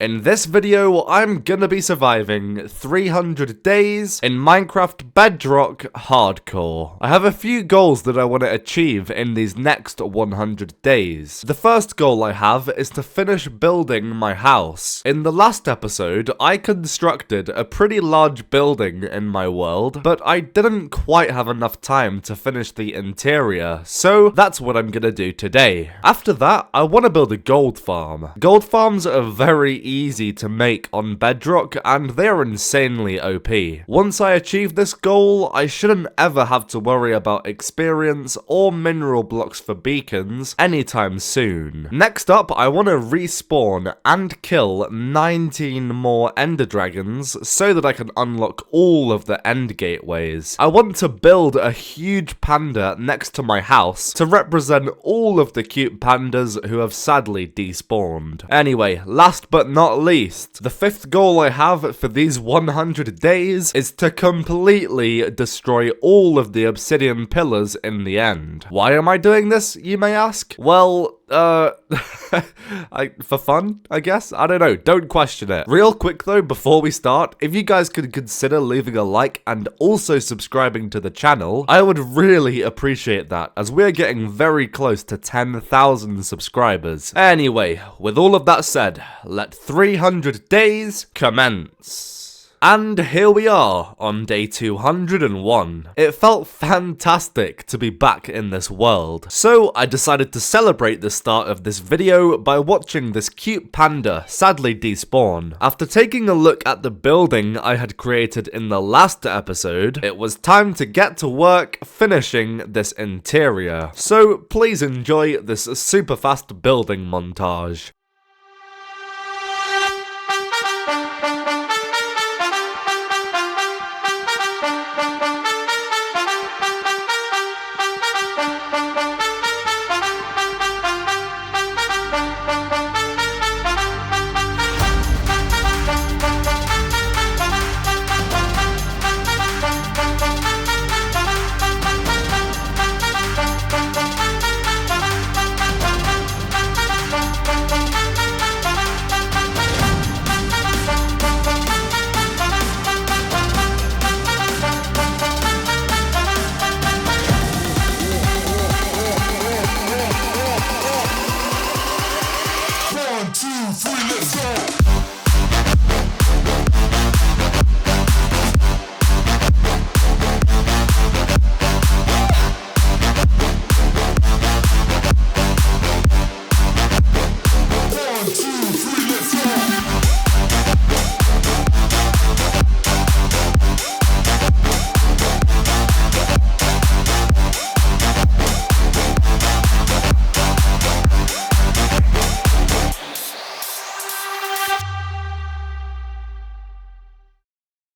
In this video, I'm gonna be surviving 300 days in Minecraft Bedrock Hardcore. I have a few goals that I want to achieve in these next 100 days. The first goal I have is to finish building my house. In the last episode, I constructed a pretty large building in my world, but I didn't quite have enough time to finish the interior, so that's what I'm gonna do today. After that, I want to build a gold farm. Gold farms are very easy to make on Bedrock, and they're insanely OP. Once I achieve this goal, I shouldn't ever have to worry about experience or mineral blocks for beacons anytime soon. Next up, I want to respawn and kill 19 more ender dragons so that I can unlock all of the end gateways. I want to build a huge panda next to my house to represent all of the cute pandas who have sadly despawned. Anyway, last but not least, the fifth goal I have for these 100 days is to completely destroy all of the obsidian pillars in the end. Why am I doing this, you may ask? Well, for fun, I guess? I don't know, don't question it. Real quick though, before we start, if you guys could consider leaving a like and also subscribing to the channel, I would really appreciate that, as we're getting very close to 10,000 subscribers. Anyway, with all of that said, let 300 days commence. And here we are, on day 201. It felt fantastic to be back in this world, so I decided to celebrate the start of this video by watching this cute panda sadly despawn. After taking a look at the building I had created in the last episode, it was time to get to work finishing this interior. So please enjoy this super fast building montage.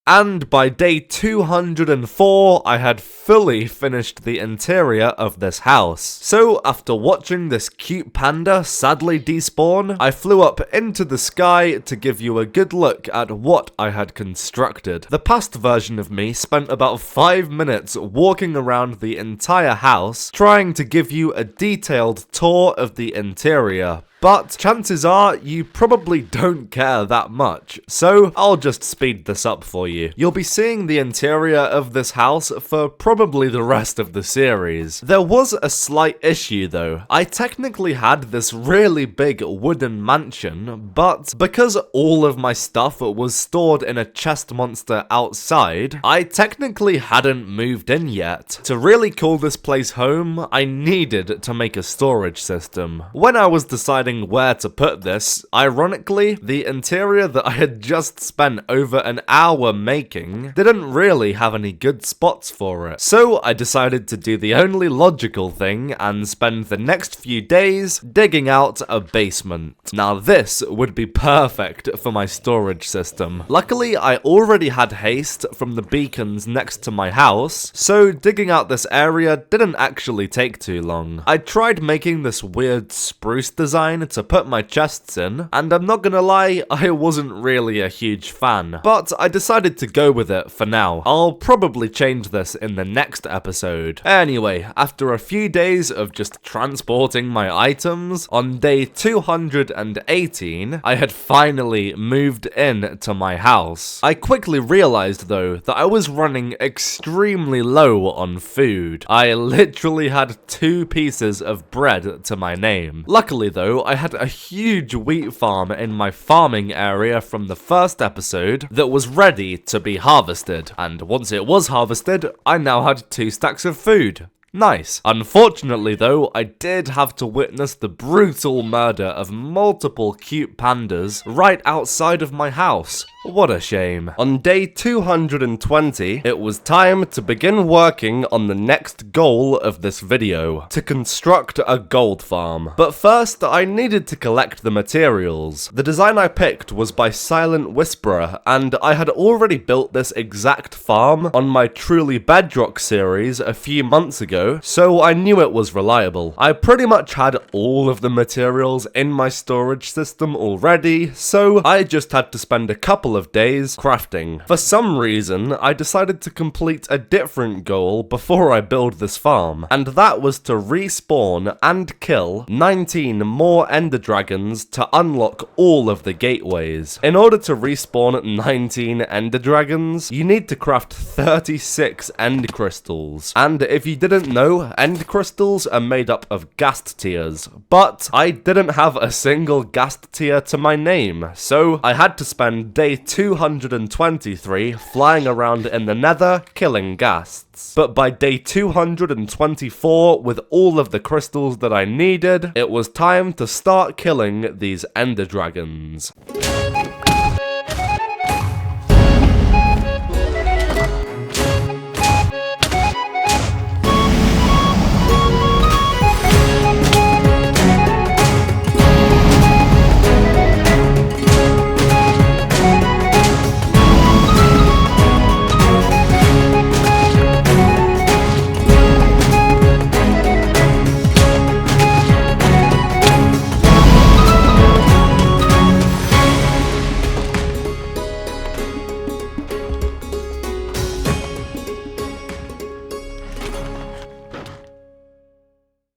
And by day 204, I had fully finished the interior of this house. So after watching this cute panda sadly despawn, I flew up into the sky to give you a good look at what I had constructed. The past version of me spent about 5 minutes walking around the entire house, trying to give you a detailed tour of the interior. But chances are you probably don't care that much, so I'll just speed this up for you. You'll be seeing the interior of this house for probably the rest of the series. There was a slight issue though. I technically had this really big wooden mansion, but because all of my stuff was stored in a chest monster outside, I technically hadn't moved in yet. To really call this place home, I needed to make a storage system. When I was deciding where to put this, ironically, the interior that I had just spent over an hour making didn't really have any good spots for it. So I decided to do the only logical thing and spend the next few days digging out a basement. Now this would be perfect for my storage system. Luckily, I already had haste from the beacons next to my house, so digging out this area didn't actually take too long. I tried making this weird spruce design mine to put my chests in, and I'm not gonna lie, I wasn't really a huge fan, but I decided to go with it for now. I'll probably change this in the next episode. Anyway, after a few days of just transporting my items, on day 218, I had finally moved in to my house. I quickly realized though that I was running extremely low on food. I literally had 2 pieces of bread to my name. Luckily though, I had a huge wheat farm in my farming area from the first episode that was ready to be harvested, and once it was harvested, I now had 2 stacks of food. Nice. Unfortunately though, I did have to witness the brutal murder of multiple cute pandas right outside of my house. What a shame. On day 220, it was time to begin working on the next goal of this video, to construct a gold farm. But first, I needed to collect the materials. The design I picked was by Silent Whisperer, and I had already built this exact farm on my Truly Bedrock series a few months ago, so I knew it was reliable. I pretty much had all of the materials in my storage system already, so I just had to spend a couple of days crafting. For some reason, I decided to complete a different goal before I build this farm, and that was to respawn and kill 19 more ender dragons to unlock all of the gateways. In order to respawn 19 ender dragons, you need to craft 36 end crystals, and if you didn't know, end crystals are made up of ghast tears, but I didn't have a single ghast tear to my name, so I had to spend day 223 flying around in the nether killing ghasts. But by day 224, with all of the crystals that I needed, it was time to start killing these ender dragons.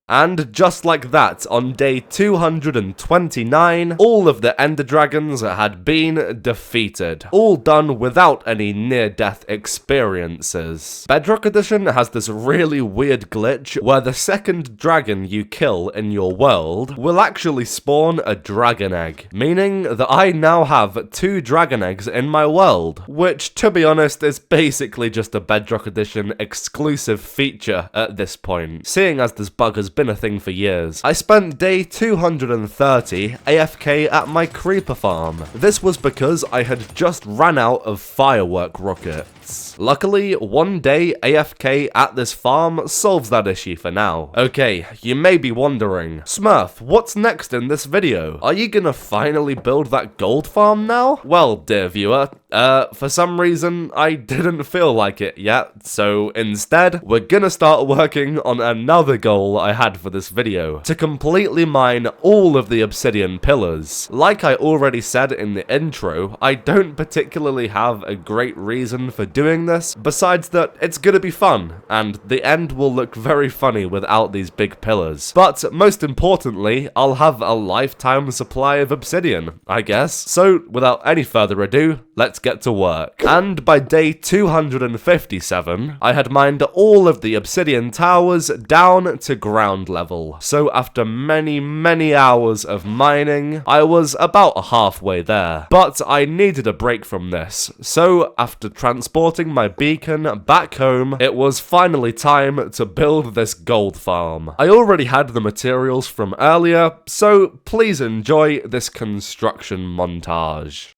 And just like that, on day 229, all of the ender dragons had been defeated. All done without any near-death experiences. Bedrock Edition has this really weird glitch where the second dragon you kill in your world will actually spawn a dragon egg, meaning that I now have 2 dragon eggs in my world, which, to be honest, is basically just a Bedrock Edition exclusive feature at this point, seeing as this bug has been a thing for years. I spent day 230 AFK at my creeper farm. This was because I had just ran out of firework rockets. Luckily, one day AFK at this farm solves that issue for now. Okay, you may be wondering, Smurf, what's next in this video? Are you gonna finally build that gold farm now? Well, dear viewer, for some reason, I didn't feel like it yet, so instead, we're gonna start working on another goal I had for this video, to completely mine all of the obsidian pillars. Like I already said in the intro, I don't particularly have a great reason for doing this, besides that it's gonna be fun, and the end will look very funny without these big pillars. But most importantly, I'll have a lifetime supply of obsidian, I guess. So without any further ado, let's get to work. And by day 257, I had mined all of the obsidian towers down to ground level. So after many hours of mining, I was about halfway there. But I needed a break from this, so after transporting my beacon back home, it was finally time to build this gold farm. I already had the materials from earlier, so please enjoy this construction montage.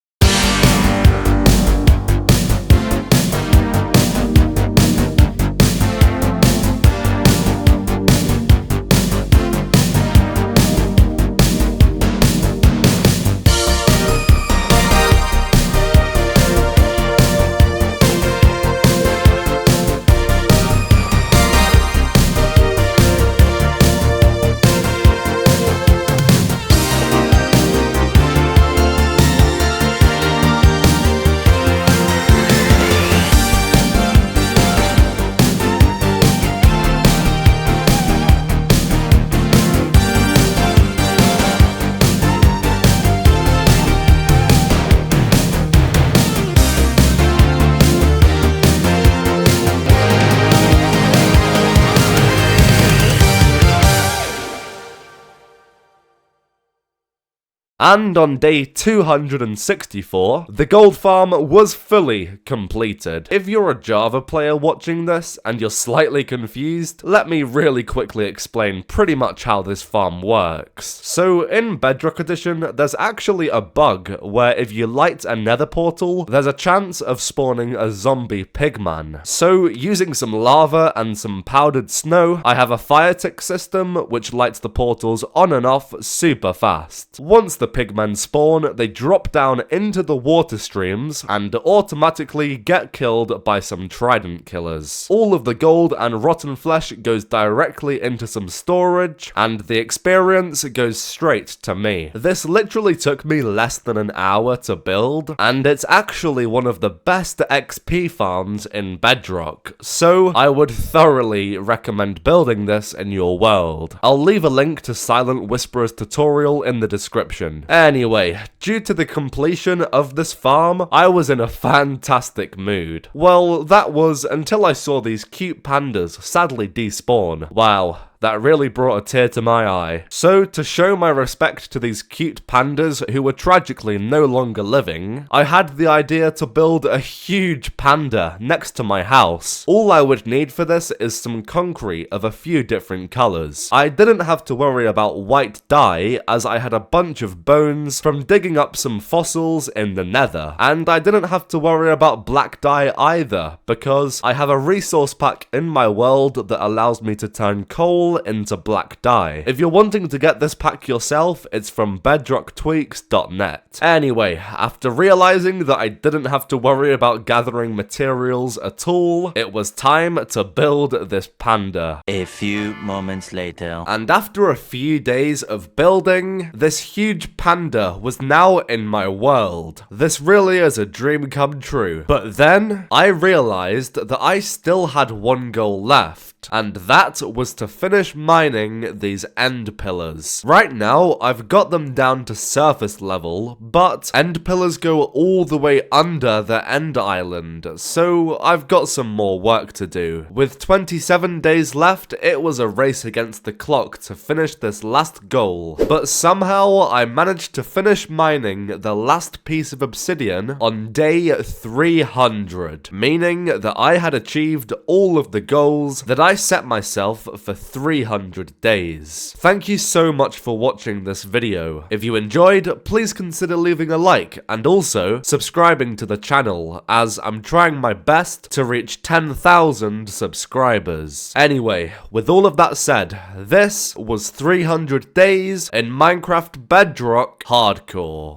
And on day 264, the gold farm was fully completed. If you're a Java player watching this and you're slightly confused, let me really quickly explain pretty much how this farm works. So in Bedrock Edition, there's actually a bug where if you light a nether portal, there's a chance of spawning a zombie pigman. So using some lava and some powdered snow, I have a fire tick system which lights the portals on and off super fast. Once the pigmen spawn, they drop down into the water streams and automatically get killed by some trident killers. All of the gold and rotten flesh goes directly into some storage, and the experience goes straight to me. This literally took me less than an hour to build, and it's actually one of the best XP farms in Bedrock, so I would thoroughly recommend building this in your world. I'll leave a link to Silent Whisperer's tutorial in the description. Anyway, due to the completion of this farm, I was in a fantastic mood. Well, that was until I saw these cute pandas sadly despawn. Wow. That really brought a tear to my eye. So, to show my respect to these cute pandas who were tragically no longer living, I had the idea to build a huge panda next to my house. All I would need for this is some concrete of a few different colours. I didn't have to worry about white dye, as I had a bunch of bones from digging up some fossils in the nether. And I didn't have to worry about black dye either, because I have a resource pack in my world that allows me to turn coal into black dye. If you're wanting to get this pack yourself, it's from bedrocktweaks.net. Anyway, after realizing that I didn't have to worry about gathering materials at all, it was time to build this panda. A few moments later. And after a few days of building, this huge panda was now in my world. This really is a dream come true. But then, I realized that I still had one goal left, and that was to finish mining these end pillars. Right now, I've got them down to surface level, but end pillars go all the way under the end island, so I've got some more work to do. With 27 days left, it was a race against the clock to finish this last goal, but somehow I managed to finish mining the last piece of obsidian on day 300, meaning that I had achieved all of the goals that I set myself for 300 days. Thank you so much for watching this video. If you enjoyed, please consider leaving a like and also subscribing to the channel, as I'm trying my best to reach 10,000 subscribers. Anyway, with all of that said, this was 300 days in Minecraft Bedrock Hardcore.